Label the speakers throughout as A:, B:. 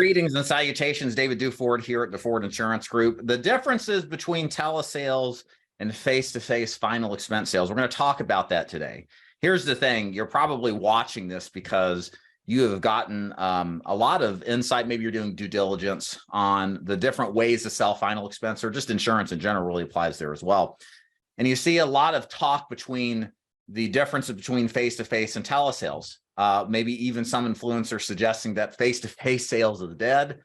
A: Greetings and salutations, David Duford here at the Ford Insurance Group. The differences between telesales and face-to-face final expense sales. We're going to talk about that today. Here's the thing. You're probably watching this because you have gotten a lot of insight. Maybe you're doing due diligence on the different ways to sell final expense, or just insurance in general really applies there as well. And you see a lot of talk between the differences between face-to-face and telesales. Maybe even some influencers suggesting that face-to-face sales is dead,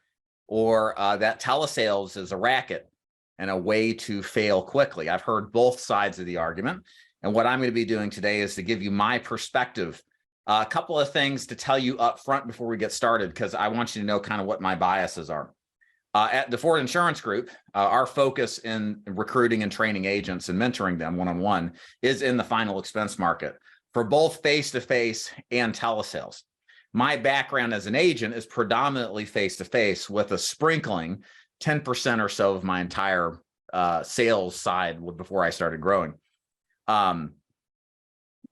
A: or that telesales is a racket and a way to fail quickly. I've heard both sides of the argument. And what I'm going to be doing today is to give you my perspective. A couple of things to tell you up front before we get started, because I want you to know kind of what my biases are. At the Ford Insurance Group, our focus in recruiting and training agents and mentoring them one-on-one is in the final expense market for both face-to-face and telesales. My background as an agent is predominantly face-to-face, with a sprinkling, 10% or so of my entire sales side before I started growing. Of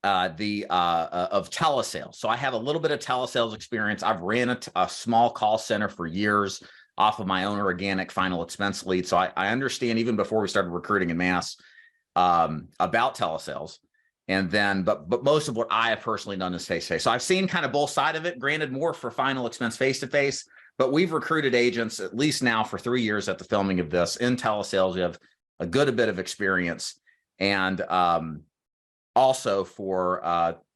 A: telesales. So I have a little bit of telesales experience. I've ran a small call center for years off of my own organic final expense lead. So I understand, even before we started recruiting in mass, about telesales. And then, but most of what I have personally done is face-to-face. So I've seen kind of both sides of it, granted more for final expense face-to-face, but we've recruited agents at least now for 3 years at the filming of this in telesales. We have a good bit of experience. And also for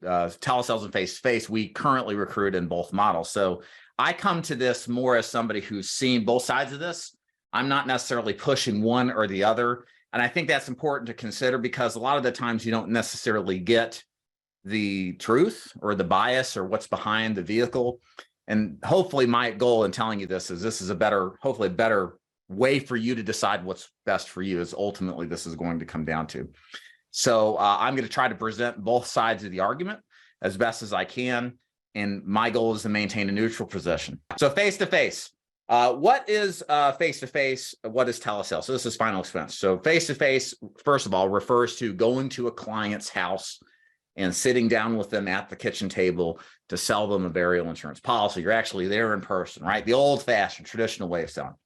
A: telesales and face-to-face, we currently recruit in both models. So I come to this more as somebody who's seen both sides of this. I'm not necessarily pushing one or the other. And I think that's important to consider, because a lot of the times you don't necessarily get the truth or the bias or what's behind the vehicle. And hopefully my goal in telling you this is a better, hopefully a better way for you to decide what's best for you, is ultimately this is going to come down to. So I'm going to try to present both sides of the argument as best as I can. And my goal is to maintain a neutral position. So face-to-face. What is face-to-face? What is telesales? So this is final expense. So face-to-face, first of all, refers to going to a client's house and sitting down with them at the kitchen table to sell them a burial insurance policy. You're actually there in person, right? The old-fashioned traditional way of selling.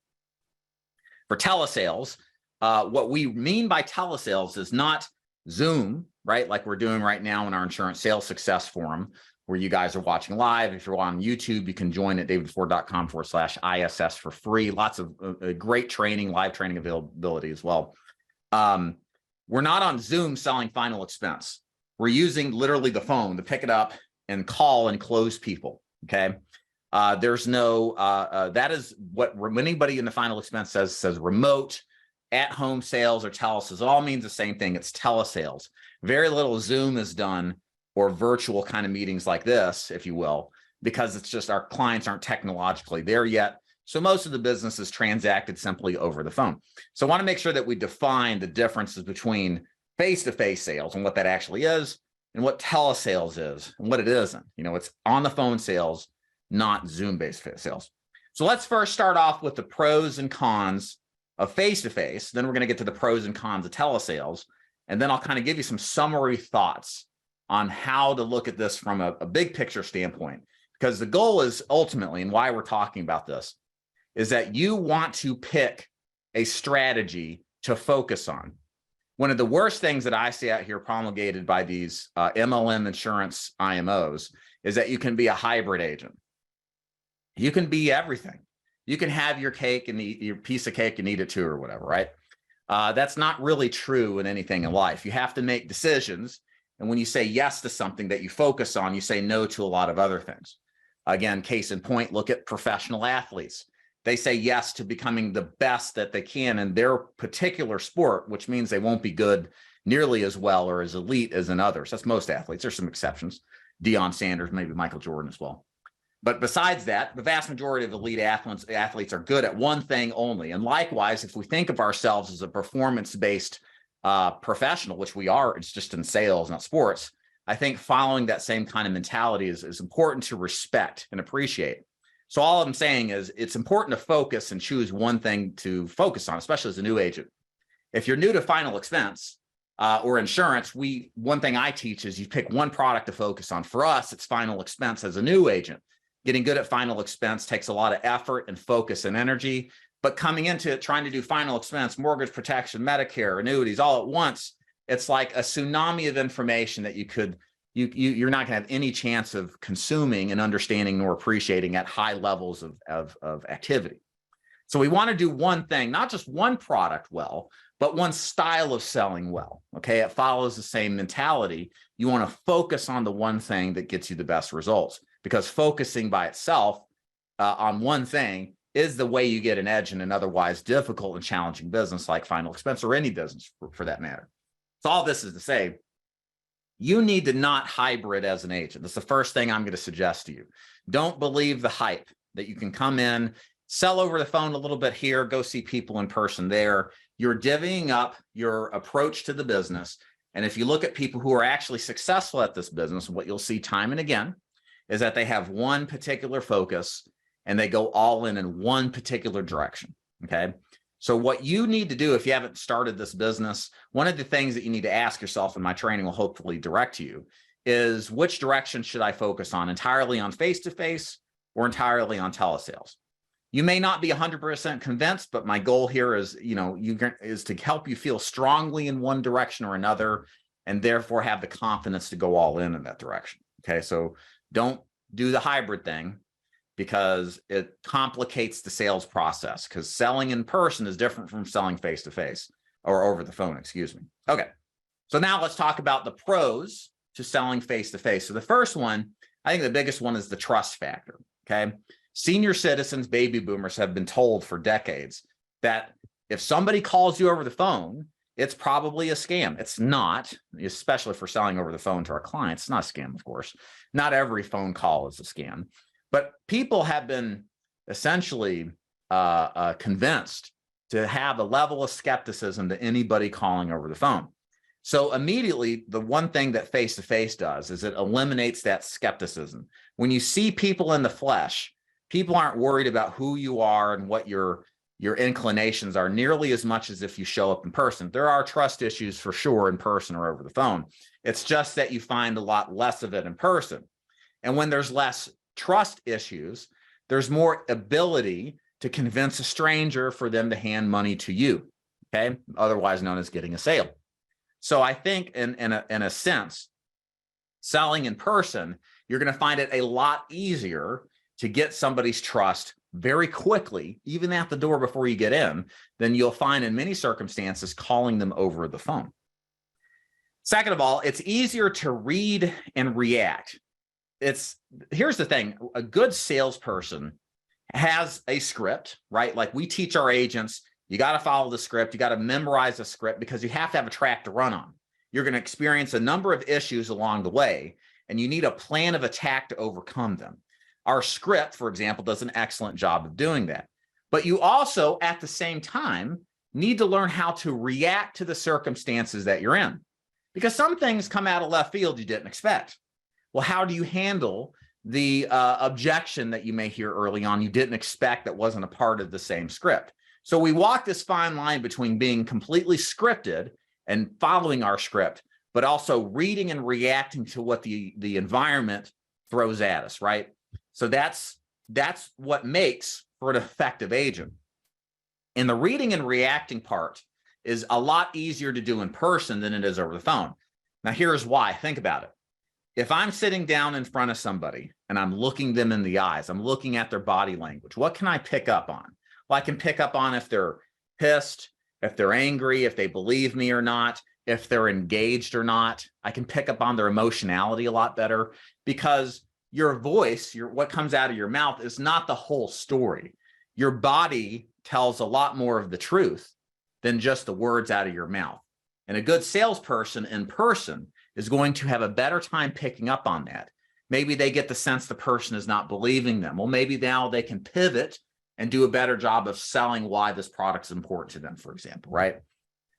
A: For telesales, what we mean by telesales is not Zoom, right? Like we're doing right now in our insurance sales success forum, where you guys are watching live. If you're on YouTube, you can join at davidford.com/ISS for free. Lots of great training, live training availability as well. We're not on Zoom selling final expense. We're using literally the phone to pick it up and call and close people, okay? There's no, that is what anybody in the final expense says remote, at-home sales, or telesales. It all means the same thing. It's telesales. Very little Zoom is done, or virtual kind of meetings like this, if you will, because it's just our clients aren't technologically there yet. So most of the business is transacted simply over the phone. So I want to make sure that we define the differences between face-to-face sales and what that actually is, and what telesales is and what it isn't. You know, it's on the phone sales, not Zoom-based sales. So let's first start off with the pros and cons of face-to-face. Then we're going to get to the pros and cons of telesales. And then I'll kind of give you some summary thoughts on how to look at this from a big picture standpoint, because the goal is ultimately, and why we're talking about this, is that you want to pick a strategy to focus on. One of the worst things that I see out here promulgated by these MLM insurance IMOs is that you can be a hybrid agent. You can be everything. You can have your cake and eat your piece of cake and eat it too, or whatever, right? That's not really true in anything in life. You have to make decisions. And when you say yes to something that you focus on, you say no to a lot of other things. Again, case in point, look at professional athletes. They say yes to becoming the best that they can in their particular sport, which means they won't be good nearly as well or as elite as in others. That's most athletes. There's some exceptions. Deion Sanders, maybe Michael Jordan as well. But besides that, the vast majority of elite athletes are good at one thing only. And likewise, if we think of ourselves as a performance-based professional, which we are, it's just in sales, not sports, I think following that same kind of mentality is important to respect and appreciate. So all I'm saying is it's important to focus and choose one thing to focus on, especially as a new agent. If you're new to final expense or insurance, one thing I teach is you pick one product to focus on. For us, it's final expense as a new agent. Getting good at final expense takes a lot of effort and focus and energy, but coming into it, trying to do final expense, mortgage protection, Medicare, annuities, all at once, it's like a tsunami of information that you're not going to have any chance of consuming and understanding nor appreciating at high levels of activity. So we want to do one thing, not just one product well, but one style of selling well. Okay, it follows the same mentality. You want to focus on the one thing that gets you the best results, because focusing by itself on one thing is the way you get an edge in an otherwise difficult and challenging business like final expense, or any business for that matter. So all this is to say, you need to not hybrid as an agent. That's the first thing I'm going to suggest to you. Don't believe the hype that you can come in, sell over the phone a little bit here, go see people in person there. You're divvying up your approach to the business. And if you look at people who are actually successful at this business, what you'll see time and again is that they have one particular focus and they go all in one particular direction. Okay. So what you need to do if you haven't started this business, one of the things that you need to ask yourself, and my training will hopefully direct you, is which direction should I focus on? Entirely on face-to-face or entirely on telesales? You may not be 100% convinced, but my goal here is, is to help you feel strongly in one direction or another, and therefore have the confidence to go all in that direction. Okay, so don't do the hybrid thing, because it complicates the sales process, because selling in person is different from selling face-to-face or over the phone, excuse me. Okay, so now let's talk about the pros to selling face-to-face. So the first one, I think the biggest one, is the trust factor, okay? Senior citizens, baby boomers, have been told for decades that if somebody calls you over the phone, it's probably a scam. It's not, especially for selling over the phone to our clients. It's not a scam, of course. Not every phone call is a scam. But people have been essentially convinced to have a level of skepticism to anybody calling over the phone. So immediately, the one thing that face-to-face does is it eliminates that skepticism. When you see people in the flesh, people aren't worried about who you are and what your inclinations are nearly as much as if you show up in person. There are trust issues for sure in person or over the phone. It's just that you find a lot less of it in person. And when there's less trust issues, there's more ability to convince a stranger for them to hand money to you, okay? Otherwise known as getting a sale. So I think in a sense, selling in person, you're going to find it a lot easier to get somebody's trust very quickly, even at the door before you get in, than you'll find in many circumstances calling them over the phone. Second of all, it's easier to read and react. Here's the thing, a good salesperson has a script, right? Like we teach our agents, you got to follow the script, you got to memorize the script, because you have to have a track to run on. You're going to experience a number of issues along the way, and you need a plan of attack to overcome them. Our script, for example, does an excellent job of doing that. But you also, at the same time, need to learn how to react to the circumstances that you're in, because some things come out of left field you didn't expect. Well, how do you handle the objection that you may hear early on you didn't expect, that wasn't a part of the same script? So we walk this fine line between being completely scripted and following our script, but also reading and reacting to what the environment throws at us, right? So that's what makes for an effective agent. And the reading and reacting part is a lot easier to do in person than it is over the phone. Now, here's why. Think about it. If I'm sitting down in front of somebody and I'm looking them in the eyes, I'm looking at their body language, what can I pick up on? Well, I can pick up on if they're pissed, if they're angry, if they believe me or not, if they're engaged or not. I can pick up on their emotionality a lot better, because your voice, what comes out of your mouth, is not the whole story. Your body tells a lot more of the truth than just the words out of your mouth. And a good salesperson in person is going to have a better time picking up on that. Maybe they get the sense the person is not believing them. Well, maybe now they can pivot and do a better job of selling why this product is important to them, for example, right?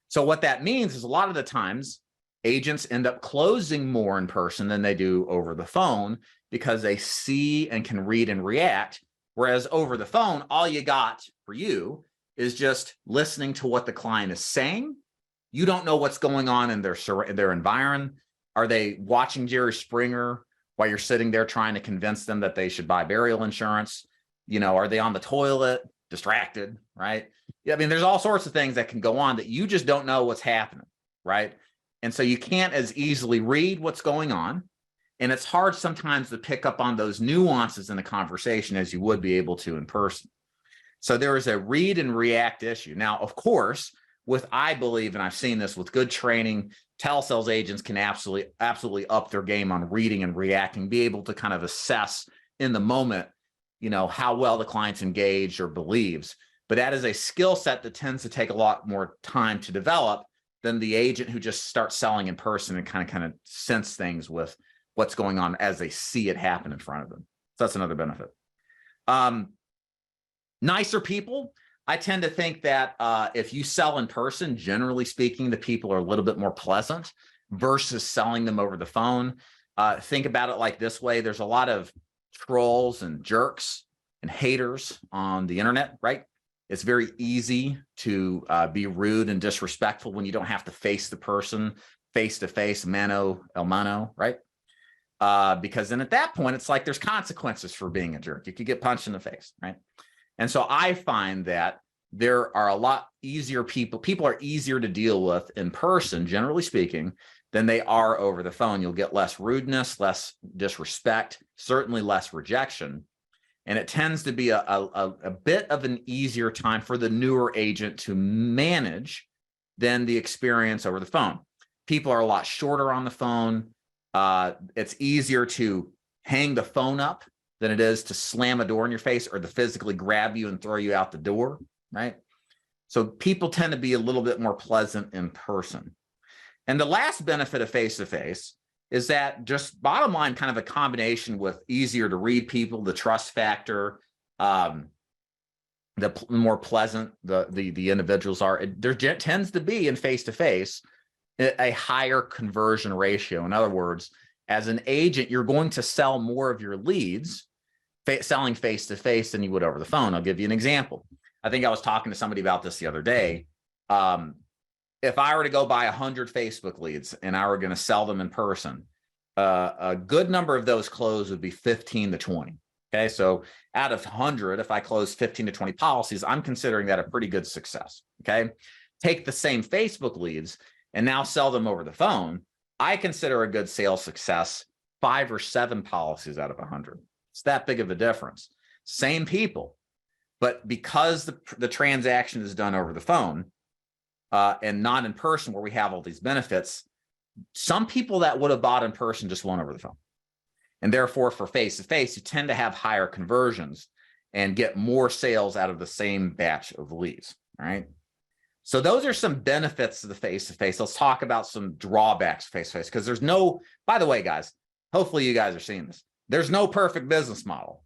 A: So what that means is a lot of the times agents end up closing more in person than they do over the phone, because they see and can read and react. Whereas over the phone, all you got for you is just listening to what the client is saying. You don't know what's going on in their environment. Are they watching Jerry Springer while you're sitting there trying to convince them that they should buy burial insurance. Are they on the toilet, distracted, right? Yeah, I mean, there's all sorts of things that can go on that you just don't know what's happening, right? And so you can't as easily read what's going on. And it's hard sometimes to pick up on those nuances in a conversation as you would be able to in person. So there is a read and react issue. Now, of course, I believe, and I've seen this with good training, telesales agents can absolutely up their game on reading and reacting, be able to kind of assess in the moment, how well the client's engaged or believes. But that is a skill set that tends to take a lot more time to develop than the agent who just starts selling in person and kind of sense things with what's going on as they see it happen in front of them. So that's another benefit. Nicer people. I tend to think that if you sell in person, generally speaking, the people are a little bit more pleasant versus selling them over the phone. Think about it like this way. There's a lot of trolls and jerks and haters on the internet, right? It's very easy to be rude and disrespectful when you don't have to face the person face to face, mano a mano, right? Because then at that point, it's like there's consequences for being a jerk. You could get punched in the face, right? And so I find that there are a lot easier people are easier to deal with in person, generally speaking, than they are over the phone. You'll get less rudeness, less disrespect, certainly less rejection. And it tends to be a bit of an easier time for the newer agent to manage than the experience over the phone. People are a lot shorter on the phone. It's easier to hang the phone up than it is to slam a door in your face or to physically grab you and throw you out the door, right? So people tend to be a little bit more pleasant in person. And the last benefit of face-to-face is that just bottom line, kind of a combination with easier to read people, the trust factor, the more pleasant the individuals are. There tends to be in face-to-face a higher conversion ratio. In other words, as an agent, you're going to sell more of your leads selling face-to-face than you would over the phone. I'll give you an example. I think I was talking to somebody about this the other day. If I were to go buy 100 Facebook leads and I were going to sell them in person, a good number of those close would be 15 to 20. Okay, so out of 100, if I close 15 to 20 policies, I'm considering that a pretty good success. Okay, take the same Facebook leads and now sell them over the phone. I consider a good sales success 5 or 7 policies out of 100. It's that big of a difference. Same people, but because the transaction is done over the phone and not in person where we have all these benefits, some people that would have bought in person just won't over the phone. And therefore, for face-to-face, you tend to have higher conversions and get more sales out of the same batch of leads, all right? So those are some benefits of the face-to-face. Let's talk about some drawbacks of face-to-face, because there's no, by the way, guys, hopefully you guys are seeing this. There's no perfect business model.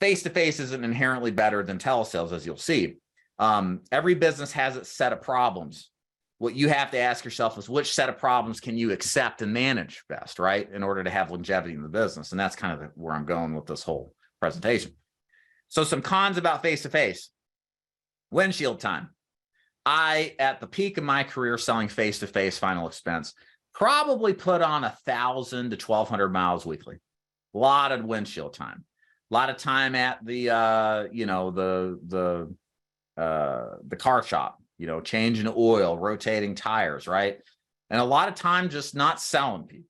A: Face-to-face isn't inherently better than telesales, as you'll see. Every business has its set of problems. What you have to ask yourself is which set of problems can you accept and manage best, right? In order to have longevity in the business. And that's kind of where I'm going with this whole presentation. So some cons about face-to-face. Windshield time. At the peak of my career selling face-to-face final expense, probably put on 1,000 to 1,200 miles weekly. A lot of windshield time. A lot of time at the car shop, changing oil, rotating tires, right? And a lot of time just not selling people,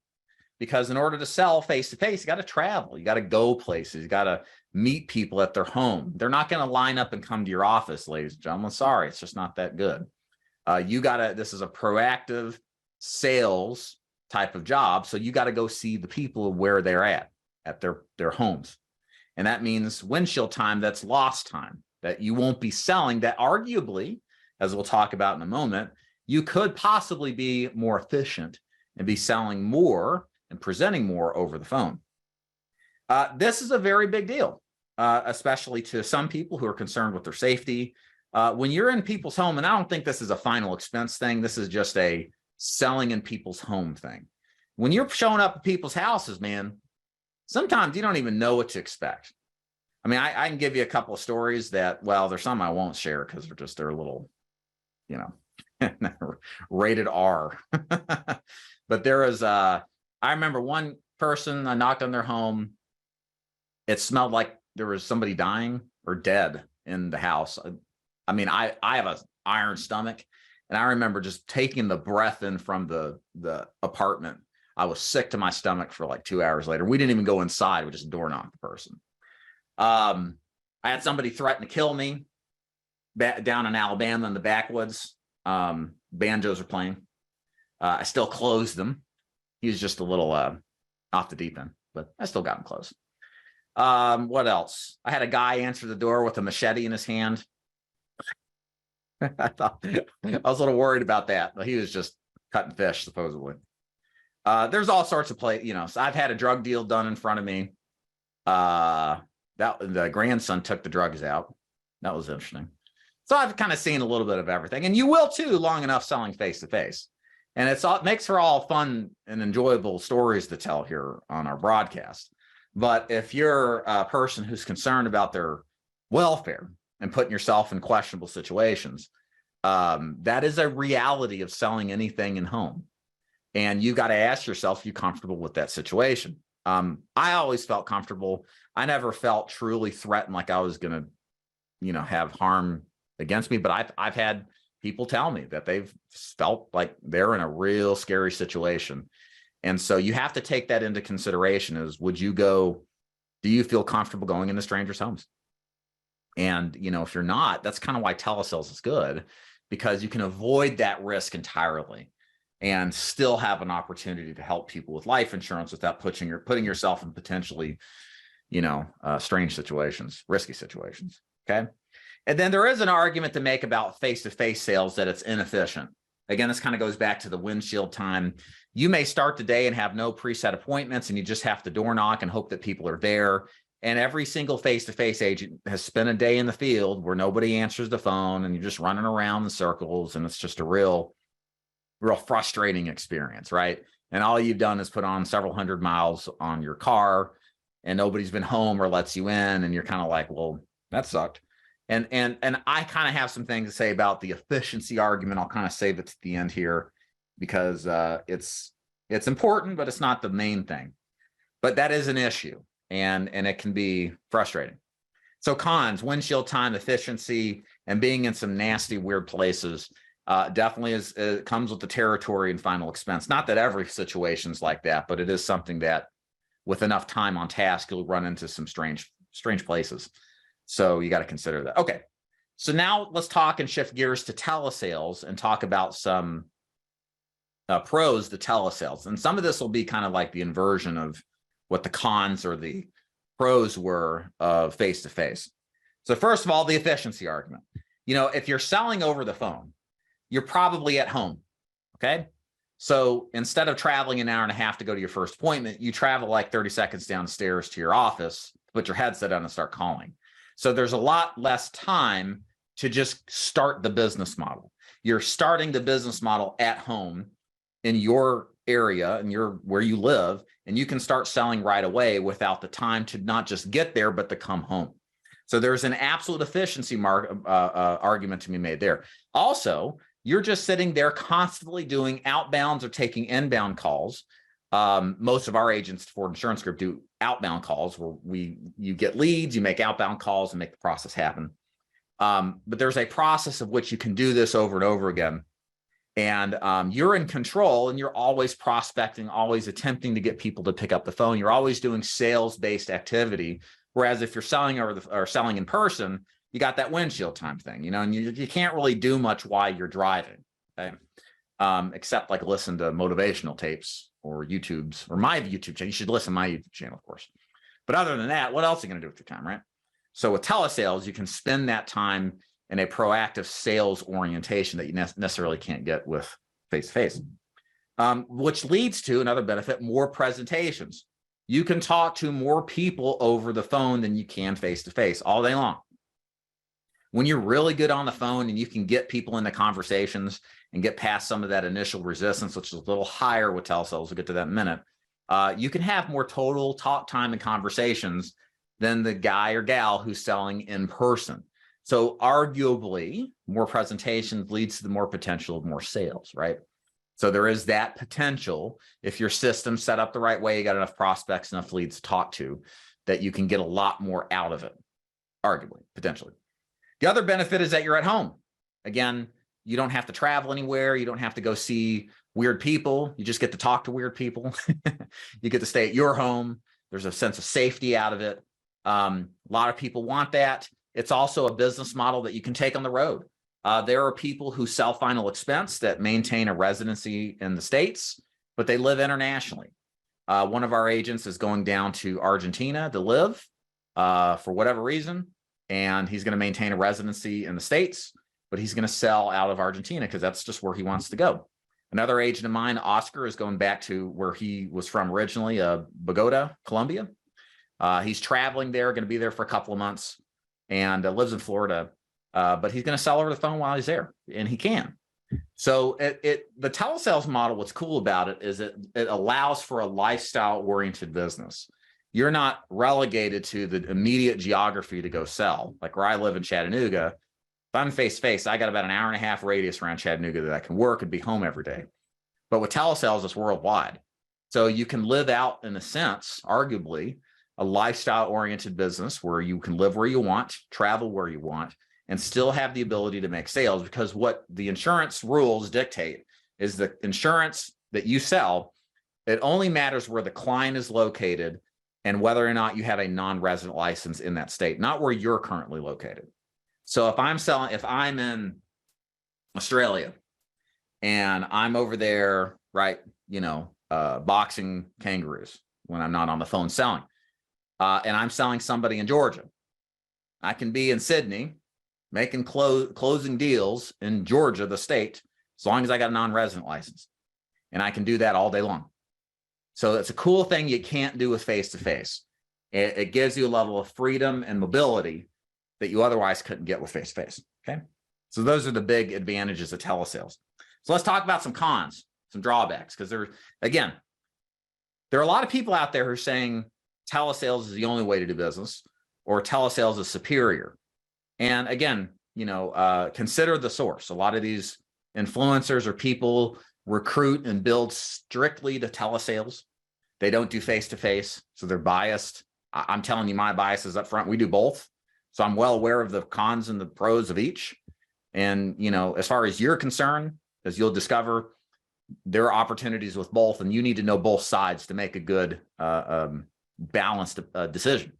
A: because in order to sell face-to-face, you got to travel, you got to go places, you got to meet people at their home. They're not going to line up and come to your office, ladies and gentlemen. Sorry, it's just not that good. This is a proactive sales type of job. So you got to go see the people where they're at their homes. And that means windshield time, that's lost time that you won't be selling, that arguably, as we'll talk about in a moment, you could possibly be more efficient and be selling more and presenting more over the phone. This is a very big deal, especially to some people who are concerned with their safety. When you're in people's home, and I don't think this is a final expense thing, this is just a selling in people's home thing. When you're showing up at people's houses, man, sometimes you don't even know what to expect. I mean, I can give you a couple of stories that, well, there's some I won't share because they're a little, rated R. But there is, I remember one person, I knocked on their home. It smelled like there was somebody dying or dead in the house. I mean, I have a iron stomach, and I remember just taking the breath in from the apartment. I was sick to my stomach for like 2 hours later. We didn't even go inside. We just door knocked the person. I had somebody threaten to kill me down in Alabama in the backwoods. Banjos are playing. I still closed them. He was just a little off the deep end, but I still got him closed. What else? I had a guy answer the door with a machete in his hand. I was a little worried about that, but he was just cutting fish, supposedly. There's all sorts of play, so I've had a drug deal done in front of me. That the grandson took the drugs out. That was interesting. So I've kind of seen a little bit of everything, and you will too, long enough selling face to face. And it makes for all fun and enjoyable stories to tell here on our broadcast. But if you're a person who's concerned about their welfare and putting yourself in questionable situations, that is a reality of selling anything in home. And you got to ask yourself, are you comfortable with that situation? I always felt comfortable. I never felt truly threatened, like I was going to, have harm against me. But I've had people tell me that they've felt like they're in a real scary situation. And so you have to take that into consideration is, do you feel comfortable going into strangers' homes? And, if you're not, that's kind of why telesales is good, because you can avoid that risk entirely and still have an opportunity to help people with life insurance without putting yourself in potentially, strange situations, risky situations. Okay. And then there is an argument to make about face-to-face sales that it's inefficient. Again, this kind of goes back to the windshield time. You may start the day and have no preset appointments, and you just have to door knock and hope that people are there. And every single face-to-face agent has spent a day in the field where nobody answers the phone, and you're just running around in circles, and it's just a real frustrating experience, right? And all you've done is put on several hundred miles on your car, and nobody's been home or lets you in, and you're kind of like, well, that sucked. And I kind of have some things to say about the efficiency argument. I'll kind of save it to the end here because it's important, but it's not the main thing. But that is an issue, and it can be frustrating. So cons: windshield time, efficiency, and being in some nasty, weird places. Definitely comes with the territory and final expense. Not that every situation's like that, but it is something that with enough time on task, you'll run into some strange places. So you got to consider that. Okay. So now let's talk and shift gears to telesales and talk about some pros to telesales. And some of this will be kind of like the inversion of what the cons or the pros were of face-to-face. So first of all, the efficiency argument. If you're selling over the phone, you're probably at home. Okay. So instead of traveling an hour and a half to go to your first appointment, you travel like 30 seconds downstairs to your office, put your headset on and start calling. So there's a lot less time to just start the business model. You're starting the business model at home in your area and where you live, and you can start selling right away without the time to not just get there, but to come home. So there's an absolute efficiency argument to be made there. Also, you're just sitting there constantly doing outbounds or taking inbound calls. Most of our agents for Insurance Group do outbound calls where you get leads, you make outbound calls and make the process happen. But there's a process of which you can do this over and over again. And you're in control, and you're always prospecting, always attempting to get people to pick up the phone. You're always doing sales-based activity. Whereas if you're selling or selling in person, you got that windshield time thing, and you can't really do much while you're driving, okay? Except like listen to motivational tapes or YouTubes or my YouTube channel. You should listen to my YouTube channel, of course. But other than that, what else are you going to do with your time, right? So with telesales, you can spend that time in a proactive sales orientation that you necessarily can't get with face-to-face, which leads to another benefit: more presentations. You can talk to more people over the phone than you can face-to-face all day long. When you're really good on the phone and you can get people into conversations and get past some of that initial resistance, which is a little higher with telesales, we'll get to that in a minute, you can have more total talk time and conversations than the guy or gal who's selling in person. So arguably, more presentations leads to the more potential of more sales, right? So there is that potential, if your system's set up the right way, you got enough prospects, enough leads to talk to, that you can get a lot more out of it, arguably, potentially. The other benefit is that you're at home. Again, you don't have to travel anywhere. You don't have to go see weird people. You just get to talk to weird people. You get to stay at your home. There's a sense of safety out of it. A lot of people want that. It's also a business model that you can take on the road. There are people who sell final expense that maintain a residency in the States, but they live internationally. One of our agents is going down to Argentina to live for whatever reason, and he's going to maintain a residency in the States, but he's going to sell out of Argentina because that's just where he wants to go. Another agent of mine, Oscar, is going back to where he was from originally, Bogota, Colombia. He's traveling there, going to be there for a couple of months, and lives in Florida. But he's going to sell over the phone while he's there, and he can. So the telesales model, what's cool about it is it allows for a lifestyle-oriented business. You're not relegated to the immediate geography to go sell. Like where I live in Chattanooga, if I'm face-to-face, I got about an hour and a half radius around Chattanooga that I can work and be home every day. But with telesales, it's worldwide. So you can live out, in a sense, arguably, a lifestyle-oriented business where you can live where you want, travel where you want, and still have the ability to make sales, because what the insurance rules dictate is the insurance that you sell, it only matters where the client is located and whether or not you have a non-resident license in that state, not where you're currently located. So if I'm in Australia and I'm over there, right, boxing kangaroos when I'm not on the phone selling, and I'm selling somebody in Georgia, I can be in Sydney making closing deals in Georgia, the state, as long as I got a non-resident license. And I can do that all day long. So that's a cool thing you can't do with face-to-face. It gives you a level of freedom and mobility that you otherwise couldn't get with face-to-face, okay? So those are the big advantages of telesales. So let's talk about some cons, some drawbacks, because there are a lot of people out there who are saying telesales is the only way to do business, or telesales is superior. And again, consider the source. A lot of these influencers or people recruit and build strictly to telesales. They don't do face-to-face, so they're biased. I'm telling you, my bias is up front. We do both. So I'm well aware of the cons and the pros of each. And, as far as you're concerned, as you'll discover, there are opportunities with both, and you need to know both sides to make a good, balanced decision.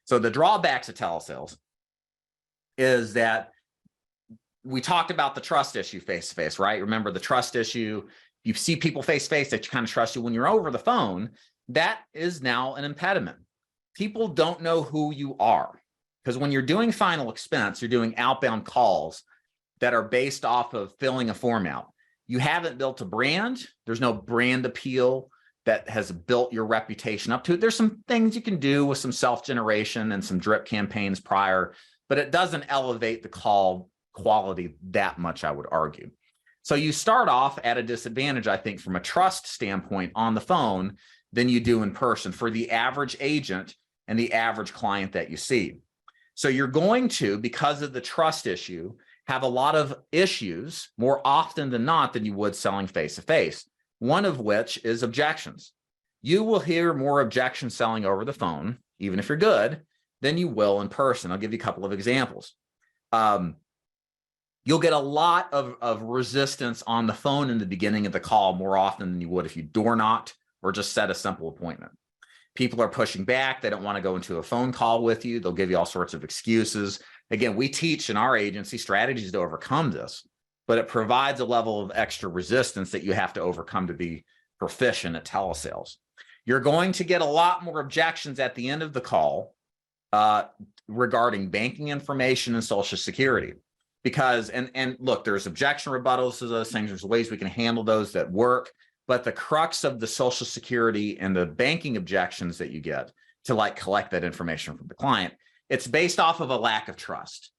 A: So the drawbacks of telesales is that we talked about the trust issue face-to-face, right? Remember the trust issue, you see people face-to-face that you kind of trust you. When you're over the phone, that is now an impediment. People don't know who you are, because when you're doing final expense, you're doing outbound calls that are based off of filling a form out. You haven't built a brand. There's no brand appeal that has built your reputation up to it. There's some things you can do with some self-generation and some drip campaigns prior, but it doesn't elevate the call quality that much, I would argue. So you start off at a disadvantage, I think, from a trust standpoint on the phone than you do in person for the average agent and the average client that you see. So you're going to, because of the trust issue, have a lot of issues more often than not than you would selling face-to-face, one of which is objections. You will hear more objections selling over the phone, even if you're good, than you will in person. I'll give you a couple of examples. You'll get a lot of resistance on the phone in the beginning of the call more often than you would if you door knocked or just set a simple appointment. People are pushing back. They don't want to go into a phone call with you. They'll give you all sorts of excuses. Again, we teach in our agency strategies to overcome this, but it provides a level of extra resistance that you have to overcome to be proficient at telesales. You're going to get a lot more objections at the end of the call regarding banking information and Social Security. Because, and look, there's objection rebuttals to those things. There's ways we can handle those that work. But the crux of the Social Security and the banking objections that you get to collect that information from the client, it's based off of a lack of trust.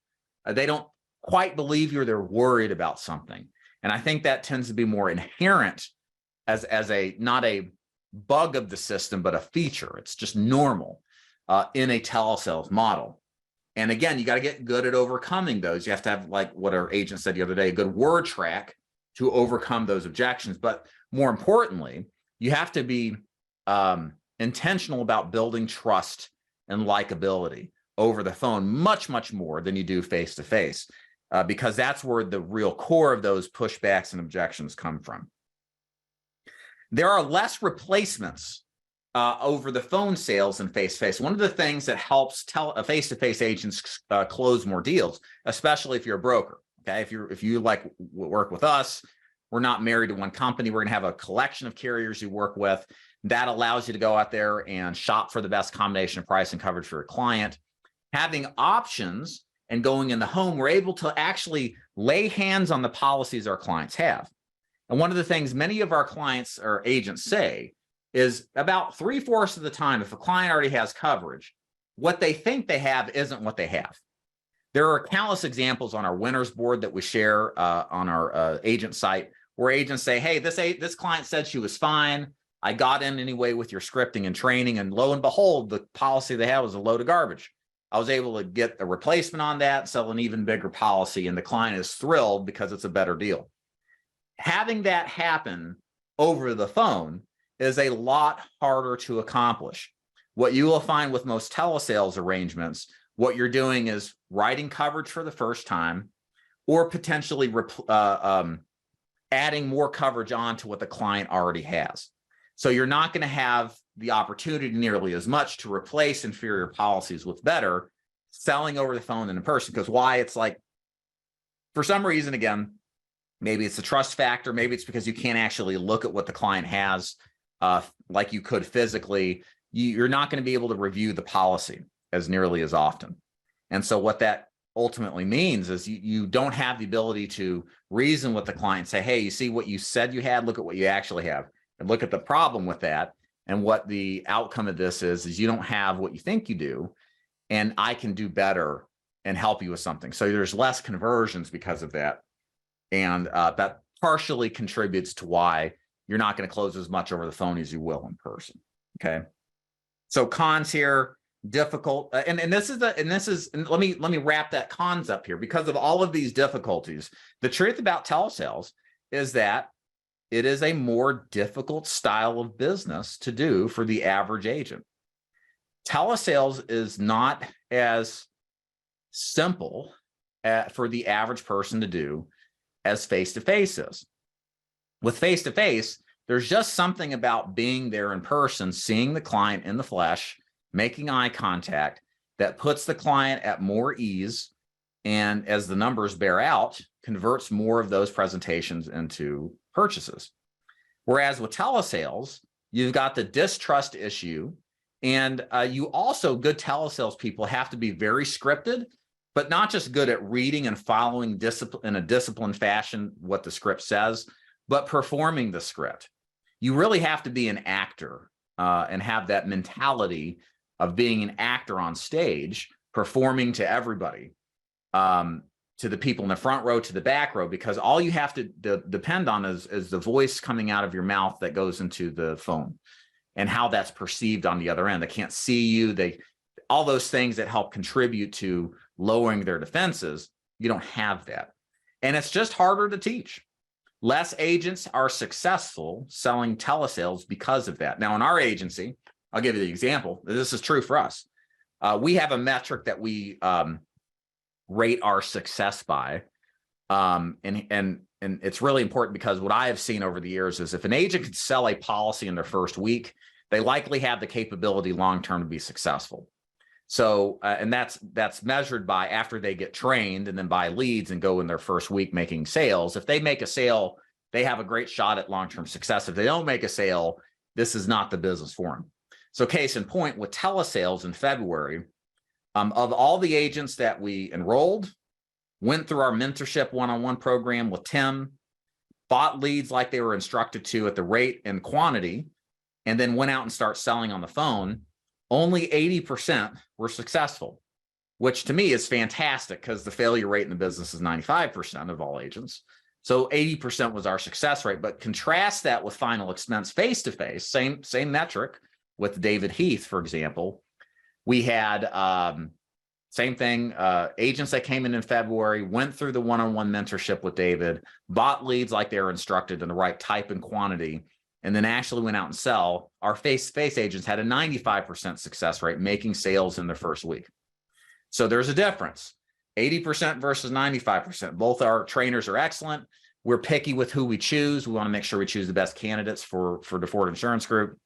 A: They don't quite believe you, or they're worried about something. And I think that tends to be more inherent as not a bug of the system, but a feature. It's just normal in a telesales model. And again, you got to get good at overcoming those. You have to have, like what our agent said the other day, a good word track to overcome those objections. But more importantly, you have to be intentional about building trust and likability over the phone much, much more than you do face-to-face, because that's where the real core of those pushbacks and objections come from. There are less replacements over the phone sales than face-to-face. One of the things that helps face-to-face agents close more deals, especially if you're a broker. Okay, if you like work with us, we're not married to one company. We're going to have a collection of carriers you work with. That allows you to go out there and shop for the best combination of price and coverage for your client. Having options and going in the home, we're able to actually lay hands on the policies our clients have. And one of the things many of our clients or agents say is about 3/4 of the time, if a client already has coverage, what they think they have isn't what they have. There are countless examples on our winners board that we share on our agent site where agents say, hey, this client said she was fine. I got in anyway with your scripting and training, and lo and behold, the policy they had was a load of garbage. I was able to get a replacement on that, sell an even bigger policy, and the client is thrilled because it's a better deal. Having that happen over the phone is a lot harder to accomplish. What you will find with most telesales arrangements, what you're doing is writing coverage for the first time, or potentially adding more coverage on to what the client already has. So you're not going to have the opportunity nearly as much to replace inferior policies with better selling over the phone than in person. Because why? It's like, for some reason, again, maybe it's the trust factor. Maybe it's because you can't actually look at what the client has like you could physically. You're not going to be able to review the policy as nearly as often. And so what that ultimately means is you don't have the ability to reason with the client and say, hey, you see what you said you had, look at what you actually have, and look at the problem with that. And what the outcome of this is you don't have what you think you do, and I can do better and help you with something. So there's less conversions because of that. And that partially contributes to why you're not going to close as much over the phone as you will in person. Okay. So cons here, difficult. And let me wrap that cons up here. Because of all of these difficulties, the truth about telesales is that it is a more difficult style of business to do for the average agent. Telesales is not as simple for the average person to do as face-to-face is. With face-to-face, there's just something about being there in person, seeing the client in the flesh, making eye contact, that puts the client at more ease, and as the numbers bear out, converts more of those presentations into purchases. Whereas with telesales, you've got the distrust issue, and you also, good telesales people have to be very scripted, but not just good at reading and following in a disciplined fashion what the script says, but performing the script. You really have to be an actor and have that mentality of being an actor on stage, performing to everybody, to the people in the front row, to the back row, because all you have to depend on is the voice coming out of your mouth that goes into the phone and how that's perceived on the other end. They can't see you. All those things that help contribute to lowering their defenses, you don't have that. And it's just harder to teach. Less agents are successful selling telesales because of that. Now, in our agency, I'll give you the example. This is true for us. We have a metric that we rate our success by. And it's really important because what I have seen over the years is if an agent could sell a policy in their first week, they likely have the capability long-term to be successful. So, and that's measured by after they get trained and then by leads and go in their first week making sales. If they make a sale, they have a great shot at long-term success. If they don't make a sale, this is not the business for them. So case in point, with telesales in February, of all the agents that we enrolled, went through our mentorship one-on-one program with Tim, bought leads like they were instructed to at the rate and quantity, and then went out and start selling on the phone, only 80% were successful, which to me is fantastic because the failure rate in the business is 95% of all agents. So 80% was our success rate. But contrast that with final expense face-to-face, same metric with David Heath, for example. We had Same thing. Agents that came in February went through the one-on-one mentorship with David, bought leads like they were instructed in the right type and quantity, and then actually went out and sell. Our face-to-face agents had a 95% success rate making sales in their first week. So there's a difference, 80% versus 95%. Both our trainers are excellent. We're picky with who we choose. We want to make sure we choose the best candidates for the Ford Insurance Group.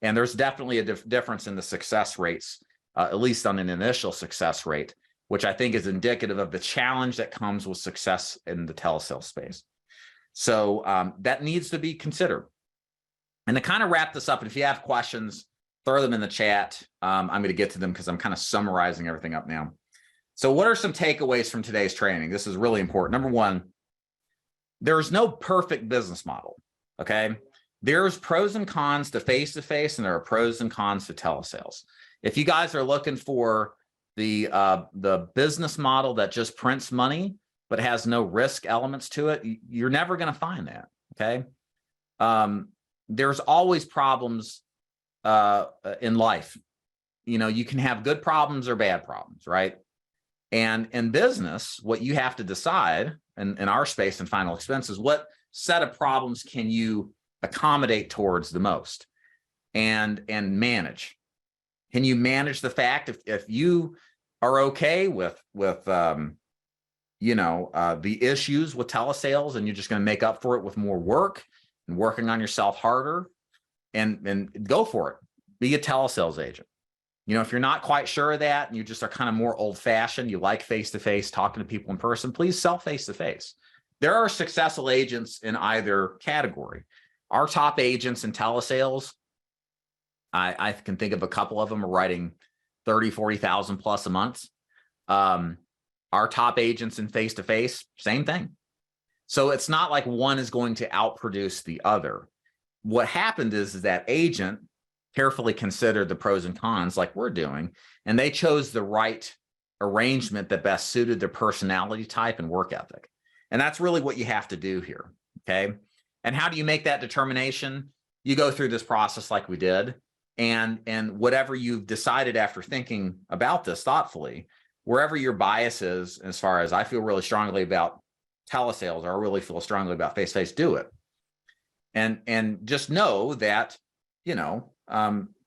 A: And there's definitely a difference in the success rates, at least on an initial success rate, which I think is indicative of the challenge that comes with success in the telesales space. So that needs to be considered. And to kind of wrap this up, and if you have questions, throw them in the chat. I'm going to get to them because I'm kind of summarizing everything up now. So what are some takeaways from today's training? This is really important. Number one, there's no perfect business model, okay? There's pros and cons to face-to-face, and there are pros and cons to telesales. If you guys are looking for the business model that just prints money but has no risk elements to it, you're never going to find that, okay? There's always problems in life. You know, you can have good problems or bad problems, right? And in business, what you have to decide in our space and final expenses, what set of problems can you accommodate towards the most and manage? Can you manage the fact if you are okay with the issues with telesales, and you're just going to make up for it with more work and working on yourself harder, and go for it. Be a telesales agent. You know, if you're not quite sure of that and you just are kind of more old fashioned, you like face-to-face, talking to people in person, please sell face-to-face. There are successful agents in either category. Our top agents in telesales, I can think of a couple of them are writing 30, 40,000 plus a month. Our top agents in face-to-face, same thing. So it's not like one is going to outproduce the other. What happened is that agent carefully considered the pros and cons like we're doing, and they chose the right arrangement that best suited their personality type and work ethic. And that's really what you have to do here, okay? And how do you make that determination? You go through this process like we did, and whatever you've decided after thinking about this thoughtfully, wherever your bias is, as far as I feel really strongly about telesales, or I really feel strongly about face-to-face, do it. And just know that, you know,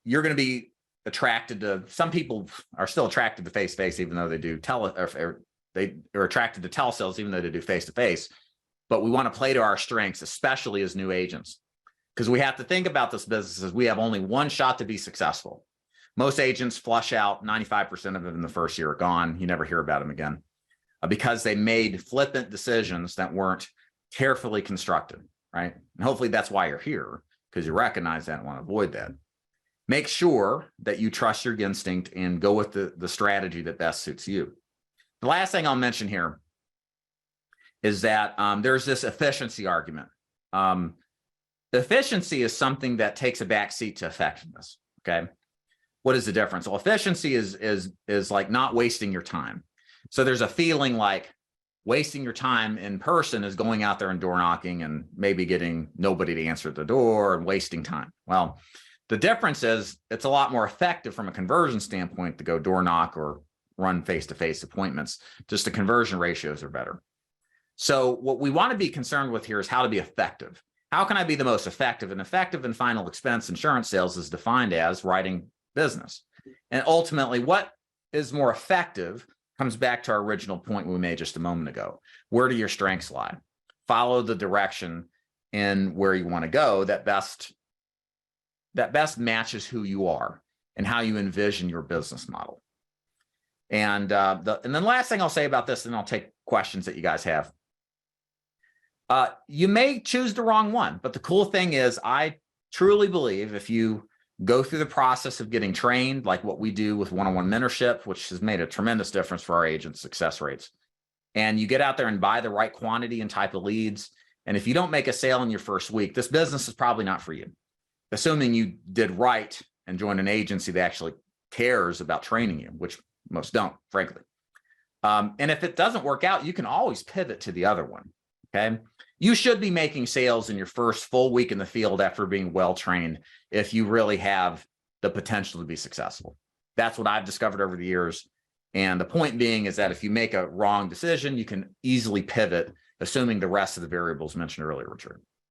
A: you're going to be attracted to, some people are still attracted to face-to-face, even though they do they are attracted to telesales, even though they do face-to-face. But we want to play to our strengths, especially as new agents, because we have to think about this business as we have only one shot to be successful. Most agents flush out, 95% of them in the first year are gone. You never hear about them again because they made flippant decisions that weren't carefully constructed, right? And hopefully that's why you're here, because you recognize that and want to avoid that. Make sure that you trust your instinct and go with the strategy that best suits you. The last thing I'll mention here is that there's this efficiency argument. Efficiency is something that takes a backseat to effectiveness, okay? What is the difference? Well, efficiency is like not wasting your time. So there's a feeling like wasting your time in person is going out there and door knocking and maybe getting nobody to answer the door and wasting time. Well, the difference is it's a lot more effective from a conversion standpoint to go door knock or run face-to-face appointments. Just the conversion ratios are better. So what we want to be concerned with here is how to be effective. How can I be the most effective? And effective in final expense insurance sales is defined as writing business. And ultimately, what is more effective comes back to our original point we made just a moment ago. Where do your strengths lie? Follow the direction in where you want to go that best matches who you are and how you envision your business model. And then the last thing I'll say about this, and I'll take questions that you guys have. You may choose the wrong one, but the cool thing is I truly believe if you go through the process of getting trained, like what we do with one-on-one mentorship, which has made a tremendous difference for our agents' success rates, and you get out there and buy the right quantity and type of leads, and if you don't make a sale in your first week, this business is probably not for you, assuming you did right and joined an agency that actually cares about training you, which most don't, frankly. And if it doesn't work out, you can always pivot to the other one, okay? You should be making sales in your first full week in the field after being well-trained if you really have the potential to be successful. That's what I've discovered over the years. And the point being is that if you make a wrong decision, you can easily pivot, assuming the rest of the variables mentioned earlier return.